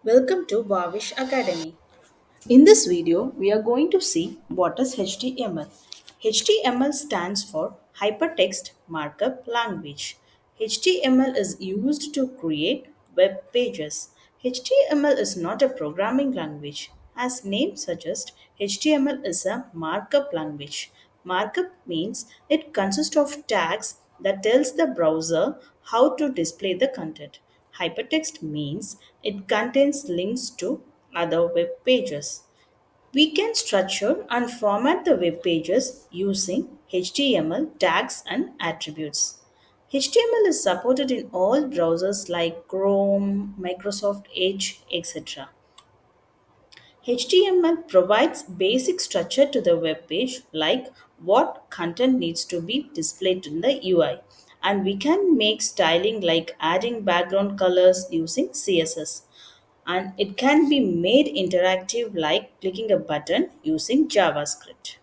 Welcome to VaVish Academy. In this video, we are going to see what is HTML. HTML stands for Hypertext Markup Language. HTML is used to create web pages. HTML is not a programming language. As name suggests, HTML is a markup language. Markup means it consists of tags that tells the browser how to display the content. Hypertext means it contains links to other web pages. We can structure and format the web pages using HTML tags and attributes. HTML is supported in all browsers like Chrome, Microsoft Edge, etc. HTML provides basic structure to the web page like what content needs to be displayed in the UI, and we can make styling like adding background colors using CSS, and it can be made interactive like clicking a button using JavaScript.